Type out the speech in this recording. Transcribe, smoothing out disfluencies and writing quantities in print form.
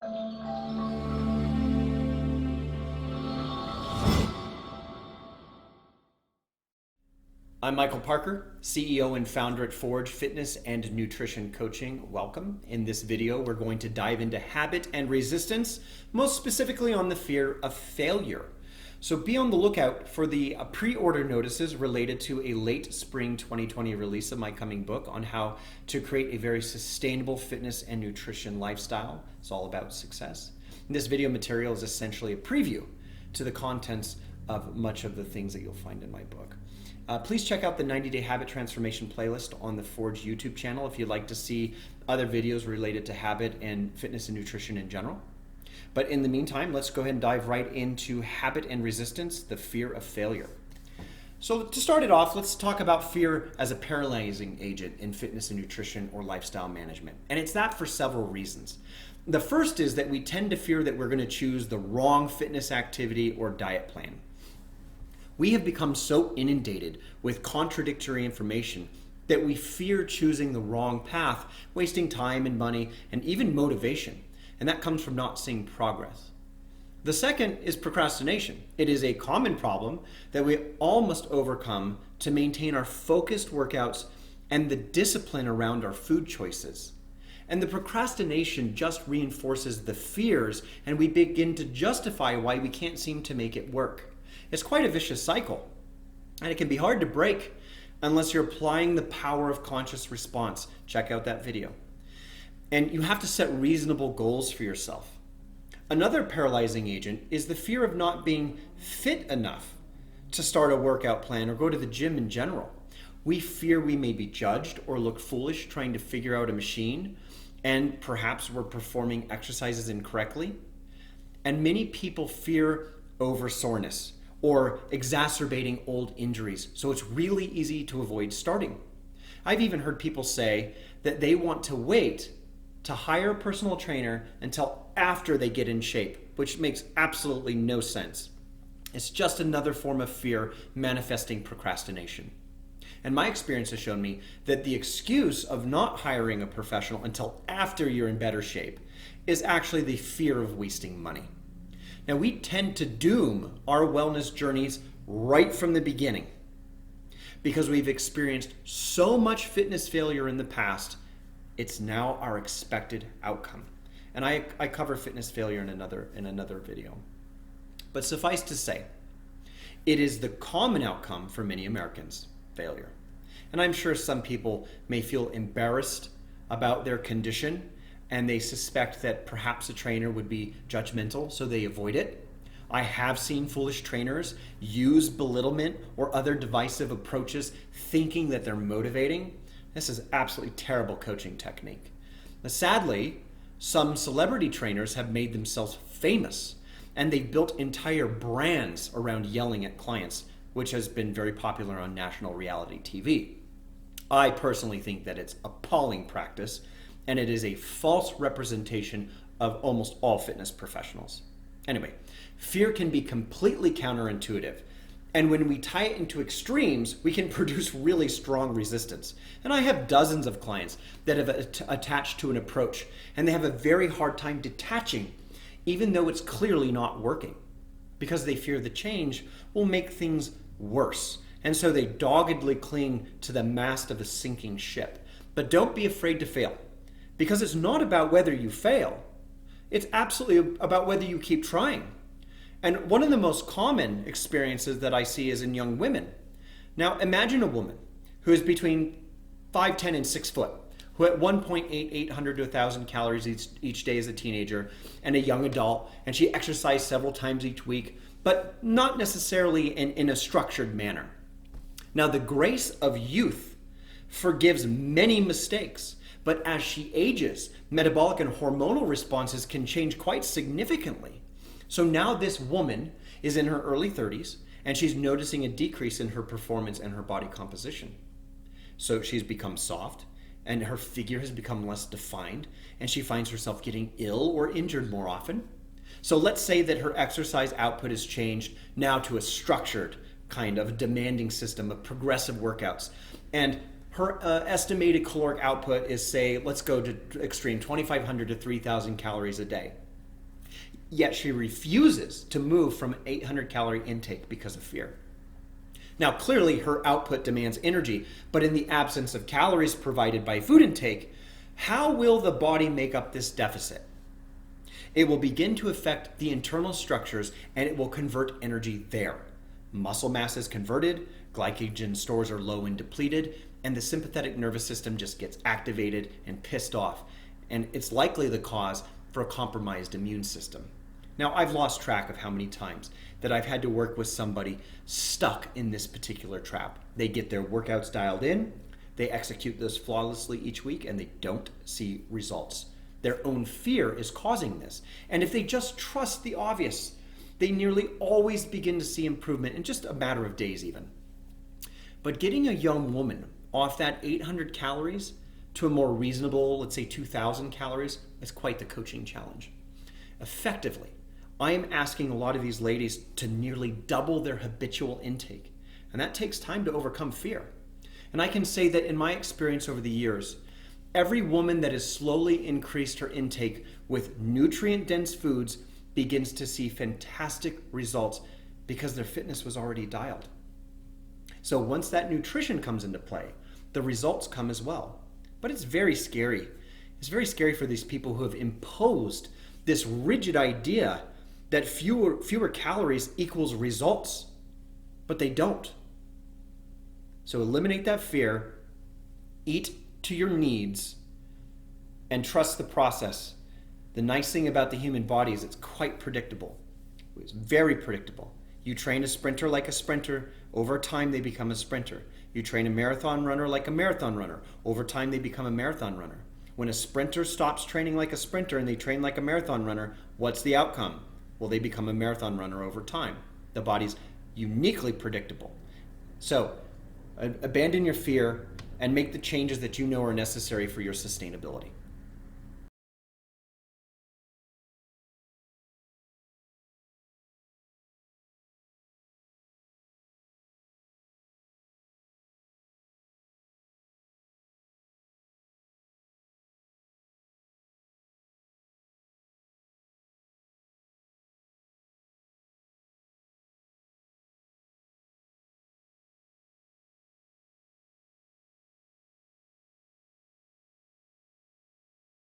I'm Michael Parker, CEO and founder at Forge Fitness and Nutrition Coaching. Welcome. In this video, we're going to dive into habit and resistance, most specifically on the fear of failure. So be on the lookout for the pre-order notices related to a late spring 2020 release of my coming book on how to create a very sustainable fitness and nutrition lifestyle. It's all about success. And this video material is essentially a preview to the contents of much of the things that you'll find in my book. Please check out the 90-day habit transformation playlist on the Forge YouTube channel if you'd like to see other videos related to habit and fitness and nutrition in general. But in the meantime, let's go ahead and dive right into habit and resistance, the fear of failure. So to start it off, let's talk about fear as a paralyzing agent in fitness and nutrition or lifestyle management. And it's that for several reasons. The first is that we tend to fear that we're going to choose the wrong fitness activity or diet plan. We have become so inundated with contradictory information that we fear choosing the wrong path, wasting time and money and even motivation. And that comes from not seeing progress. The second is procrastination. It is a common problem that we all must overcome to maintain our focused workouts and the discipline around our food choices. And the procrastination just reinforces the fears, and we begin to justify why we can't seem to make it work. It's quite a vicious cycle, and it can be hard to break unless you're applying the power of conscious response. Check out that video. And you have to set reasonable goals for yourself. Another paralyzing agent is the fear of not being fit enough to start a workout plan or go to the gym in general. We fear we may be judged or look foolish trying to figure out a machine, and perhaps we're performing exercises incorrectly. And many people fear over soreness or exacerbating old injuries, so it's really easy to avoid starting. I've even heard people say that they want to wait to hire a personal trainer until after they get in shape, which makes absolutely no sense. It's just another form of fear manifesting procrastination. And my experience has shown me that the excuse of not hiring a professional until after you're in better shape is actually the fear of wasting money. Now, we tend to doom our wellness journeys right from the beginning because we've experienced so much fitness failure in the past. It's now our expected outcome. And I cover fitness failure in another video. But suffice to say, it is the common outcome for many Americans, failure. And I'm sure some people may feel embarrassed about their condition, and they suspect that perhaps a trainer would be judgmental, so they avoid it. I have seen foolish trainers use belittlement or other divisive approaches thinking that they're motivating. This is absolutely terrible coaching technique. Now, sadly, some celebrity trainers have made themselves famous, and they've built entire brands around yelling at clients, which has been very popular on national reality TV. I personally think that it's appalling practice, and it is a false representation of almost all fitness professionals. Anyway, fear can be completely counterintuitive. And when we tie it into extremes, we can produce really strong resistance. And I have dozens of clients that have attached to an approach, and they have a very hard time detaching, even though it's clearly not working, because they fear the change will make things worse. And so they doggedly cling to the mast of a sinking ship. But don't be afraid to fail, because it's not about whether you fail. It's absolutely about whether you keep trying. And one of the most common experiences that I see is in young women. Now, imagine a woman who is between 5'10" and 6 foot, who at one point ate 800 to 1,000 calories each day as a teenager and a young adult, and she exercised several times each week, but not necessarily in a structured manner. Now, the grace of youth forgives many mistakes, but as she ages, metabolic and hormonal responses can change quite significantly. So now this woman is in her early 30s, and she's noticing a decrease in her performance and her body composition. So she's become soft, and her figure has become less defined, and she finds herself getting ill or injured more often. So let's say that her exercise output has changed now to a structured kind of demanding system of progressive workouts. And her estimated caloric output is, say, let's go to extreme, 2,500 to 3,000 calories a day. yet she refuses to move from an 800 calorie intake because of fear. Now, clearly her output demands energy, but in the absence of calories provided by food intake, how will the body make up this deficit? It will begin to affect the internal structures and it will convert energy there. Muscle mass is converted, glycogen stores are low and depleted, and the sympathetic nervous system just gets activated and pissed off. And it's likely the cause for a compromised immune system. Now, I've lost track of how many times that I've had to work with somebody stuck in this particular trap. They get their workouts dialed in, they execute those flawlessly each week, and they don't see results. Their own fear is causing this. And if they just trust the obvious, they nearly always begin to see improvement in just a matter of days even. But getting a young woman off that 800 calories to a more reasonable, let's say 2,000 calories, is quite the coaching challenge. Effectively, I am asking a lot of these ladies to nearly double their habitual intake, and that takes time to overcome fear. And I can say that in my experience over the years, every woman that has slowly increased her intake with nutrient-dense foods begins to see fantastic results because their fitness was already dialed. So once that nutrition comes into play, the results come as well. But it's very scary. It's very scary for these people who have imposed this rigid idea that fewer calories equals results, but they don't. So eliminate that fear, eat to your needs, and trust the process. The nice thing about the human body is it's quite predictable. It's very predictable. You train a sprinter like a sprinter, over time they become a sprinter. You train a marathon runner like a marathon runner, over time they become a marathon runner. When a sprinter stops training like a sprinter and they train like a marathon runner, what's the outcome? Well, they become a marathon runner over time. The body's uniquely predictable. So, abandon your fear and make the changes that you know are necessary for your sustainability.